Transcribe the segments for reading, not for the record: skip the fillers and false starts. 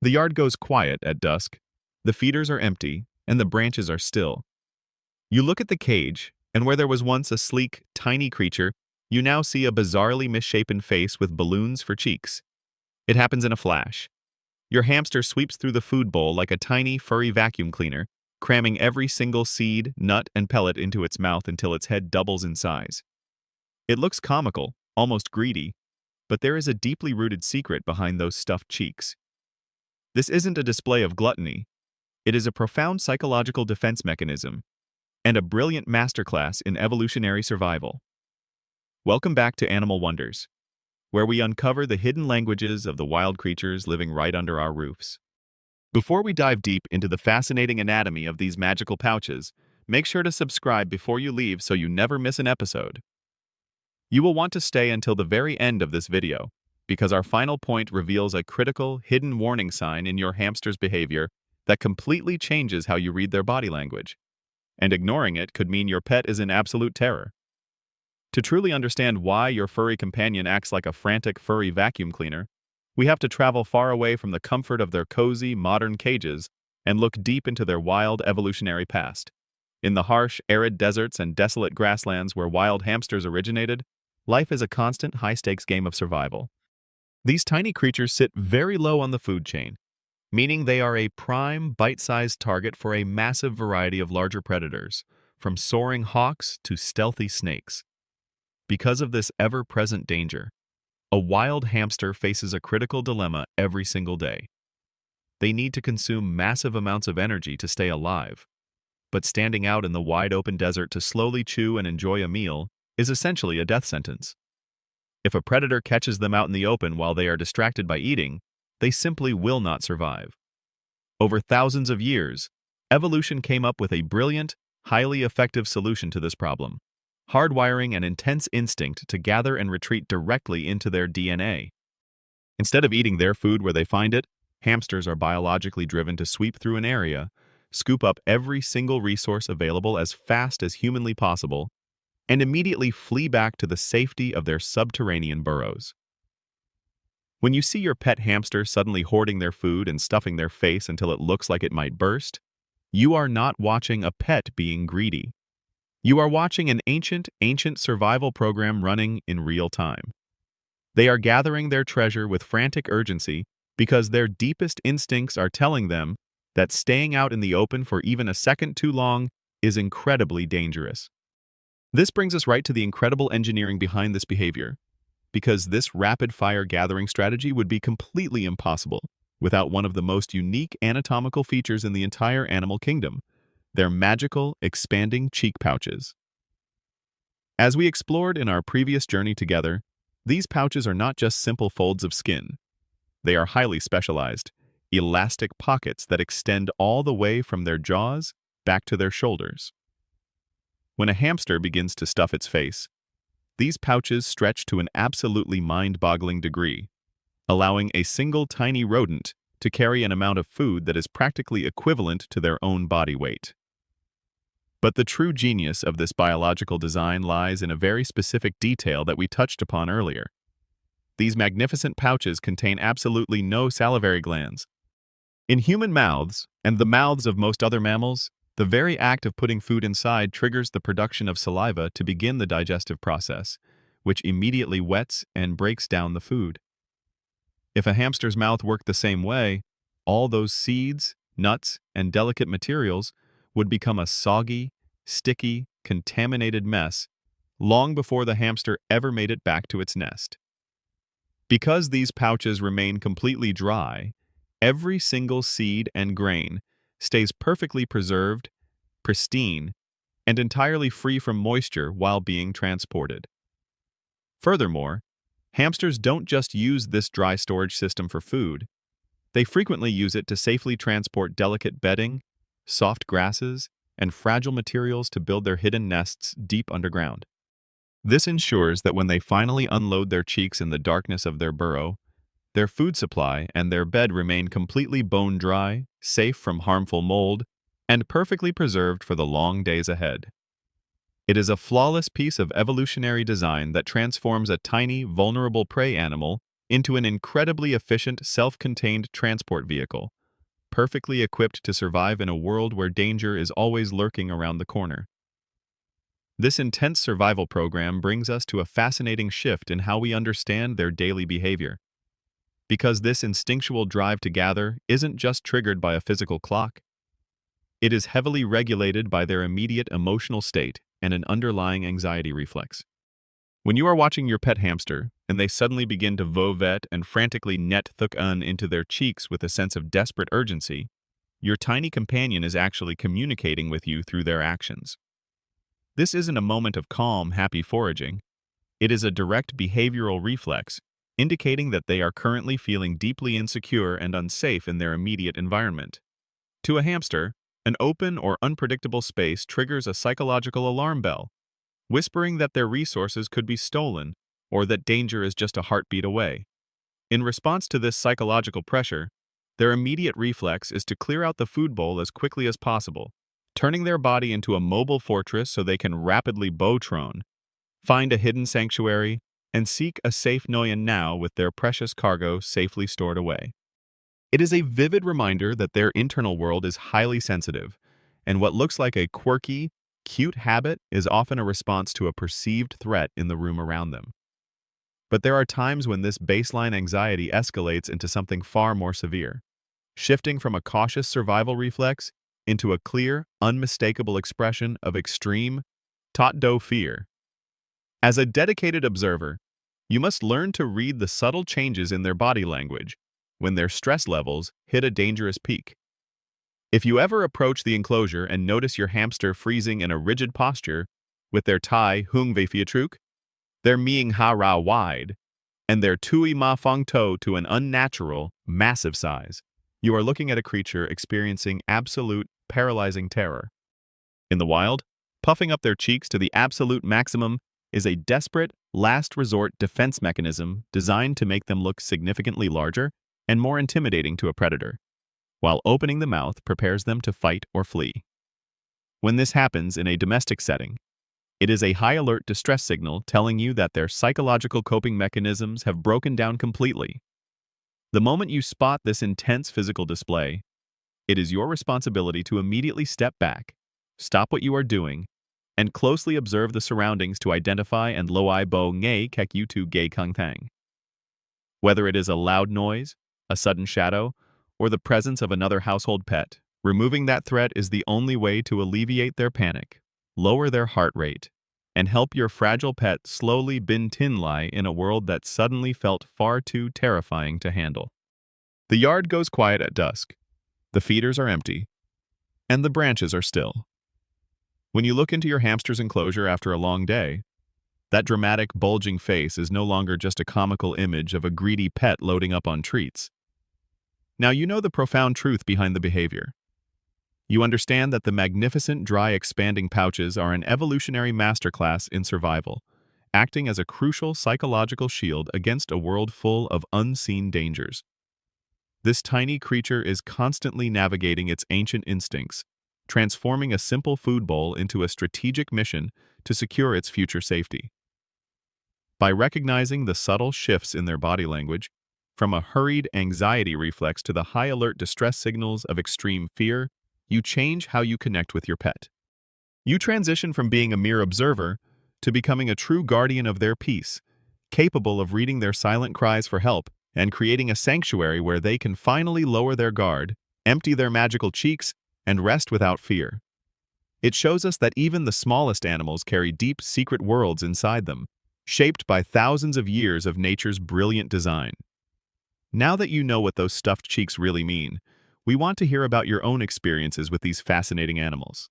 The yard goes quiet at dusk, the feeders are empty, and the branches are still. You look at the cage, and where there was once a sleek, tiny creature, you now see a bizarrely misshapen face with balloons for cheeks. It happens in a flash. Your hamster sweeps through the food bowl like a tiny, furry vacuum cleaner, cramming every single seed, nut, and pellet into its mouth until its head doubles in size. It looks comical, almost greedy, but there is a deeply rooted secret behind those stuffed cheeks. This isn't a display of gluttony. It is a profound psychological defense mechanism and a brilliant masterclass in evolutionary survival. Welcome back to Animal Wonders, where we uncover the hidden languages of the wild creatures living right under our roofs. Before we dive deep into the fascinating anatomy of these magical pouches, make sure to subscribe before you leave so you never miss an episode. You will want to stay until the very end of this video, because our final point reveals a critical, hidden warning sign in your hamster's behavior that completely changes how you read their body language. And ignoring it could mean your pet is in absolute terror. To truly understand why your furry companion acts like a frantic, furry vacuum cleaner, we have to travel far away from the comfort of their cozy, modern cages and look deep into their wild, evolutionary past. In the harsh, arid deserts and desolate grasslands where wild hamsters originated, life is a constant, high-stakes game of survival. These tiny creatures sit very low on the food chain, meaning they are a prime, bite-sized target for a massive variety of larger predators, from soaring hawks to stealthy snakes. Because of this ever-present danger, a wild hamster faces a critical dilemma every single day. They need to consume massive amounts of energy to stay alive, but standing out in the wide-open desert to slowly chew and enjoy a meal is essentially a death sentence. If a predator catches them out in the open while they are distracted by eating, they simply will not survive. Over thousands of years, evolution came up with a brilliant, highly effective solution to this problem: hardwiring an intense instinct to gather and retreat directly into their DNA. Instead of eating their food where they find it, hamsters are biologically driven to sweep through an area, scoop up every single resource available as fast as humanly possible, and immediately flee back to the safety of their subterranean burrows. When you see your pet hamster suddenly hoarding their food and stuffing their face until it looks like it might burst, you are not watching a pet being greedy. You are watching an ancient survival program running in real time. They are gathering their treasure with frantic urgency because their deepest instincts are telling them that staying out in the open for even a second too long is incredibly dangerous. This brings us right to the incredible engineering behind this behavior, because this rapid-fire gathering strategy would be completely impossible without one of the most unique anatomical features in the entire animal kingdom: their magical, expanding cheek pouches. As we explored in our previous journey together, these pouches are not just simple folds of skin. They are highly specialized, elastic pockets that extend all the way from their jaws back to their shoulders. When a hamster begins to stuff its face, these pouches stretch to an absolutely mind-boggling degree, allowing a single tiny rodent to carry an amount of food that is practically equivalent to their own body weight. But the true genius of this biological design lies in a very specific detail that we touched upon earlier. These magnificent pouches contain absolutely no salivary glands. In human mouths, and the mouths of most other mammals, the very act of putting food inside triggers the production of saliva to begin the digestive process, which immediately wets and breaks down the food. If a hamster's mouth worked the same way, all those seeds, nuts, and delicate materials would become a soggy, sticky, contaminated mess long before the hamster ever made it back to its nest. Because these pouches remain completely dry, every single seed and grain stays perfectly preserved, pristine, and entirely free from moisture while being transported. Furthermore, hamsters don't just use this dry storage system for food. They frequently use it to safely transport delicate bedding, soft grasses, and fragile materials to build their hidden nests deep underground. This ensures that when they finally unload their cheeks in the darkness of their burrow, their food supply and their bed remain completely bone-dry, safe from harmful mold, and perfectly preserved for the long days ahead. It is a flawless piece of evolutionary design that transforms a tiny, vulnerable prey animal into an incredibly efficient, self-contained transport vehicle, perfectly equipped to survive in a world where danger is always lurking around the corner. This intense survival program brings us to a fascinating shift in how we understand their daily behavior. Because this instinctual drive to gather isn't just triggered by a physical clock, it is heavily regulated by their immediate emotional state and an underlying anxiety reflex. When you are watching your pet hamster, and they suddenly begin to vovet and frantically net thuk-un into their cheeks with a sense of desperate urgency, your tiny companion is actually communicating with you through their actions. This isn't a moment of calm, happy foraging. It is a direct behavioral reflex, indicating that they are currently feeling deeply insecure and unsafe in their immediate environment. To a hamster, an open or unpredictable space triggers a psychological alarm bell, whispering that their resources could be stolen or that danger is just a heartbeat away. In response to this psychological pressure, their immediate reflex is to clear out the food bowl as quickly as possible, turning their body into a mobile fortress so they can rapidly bow-trone, find a hidden sanctuary, and seek a safe Noyan now with their precious cargo safely stored away. It is a vivid reminder that their internal world is highly sensitive, and what looks like a quirky, cute habit is often a response to a perceived threat in the room around them. But there are times when this baseline anxiety escalates into something far more severe, shifting from a cautious survival reflex into a clear, unmistakable expression of extreme, tot-do fear. As a dedicated observer, you must learn to read the subtle changes in their body language when their stress levels hit a dangerous peak. If you ever approach the enclosure and notice your hamster freezing in a rigid posture, with their tai hung ve fiatruk, their ming ha ra wide, and their tui ma fong to to an unnatural, massive size, you are looking at a creature experiencing absolute, paralyzing terror. In the wild, puffing up their cheeks to the absolute maximum is a desperate, last-resort defense mechanism designed to make them look significantly larger and more intimidating to a predator, while opening the mouth prepares them to fight or flee. When this happens in a domestic setting, it is a high-alert distress signal telling you that their psychological coping mechanisms have broken down completely. The moment you spot this intense physical display, it is your responsibility to immediately step back, stop what you are doing, and closely observe the surroundings to identify and loai bo ngay kek yu tu gay kung thang. Whether it is a loud noise, a sudden shadow, or the presence of another household pet, removing that threat is the only way to alleviate their panic, lower their heart rate, and help your fragile pet slowly bin tin lai in a world that suddenly felt far too terrifying to handle. The yard goes quiet at dusk, the feeders are empty, and the branches are still. When you look into your hamster's enclosure after a long day, that dramatic, bulging face is no longer just a comical image of a greedy pet loading up on treats. Now you know the profound truth behind the behavior. You understand that the magnificent, dry, expanding pouches are an evolutionary masterclass in survival, acting as a crucial psychological shield against a world full of unseen dangers. This tiny creature is constantly navigating its ancient instincts, transforming a simple food bowl into a strategic mission to secure its future safety. By recognizing the subtle shifts in their body language, from a hurried anxiety reflex to the high-alert distress signals of extreme fear, you change how you connect with your pet. You transition from being a mere observer to becoming a true guardian of their peace, capable of reading their silent cries for help and creating a sanctuary where they can finally lower their guard, empty their magical cheeks, and rest without fear. It shows us that even the smallest animals carry deep, secret worlds inside them, shaped by thousands of years of nature's brilliant design. Now that you know what those stuffed cheeks really mean, we want to hear about your own experiences with these fascinating animals.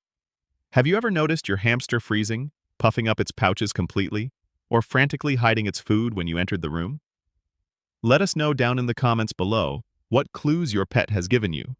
Have you ever noticed your hamster freezing, puffing up its pouches completely, or frantically hiding its food when you entered the room? Let us know down in the comments below what clues your pet has given you.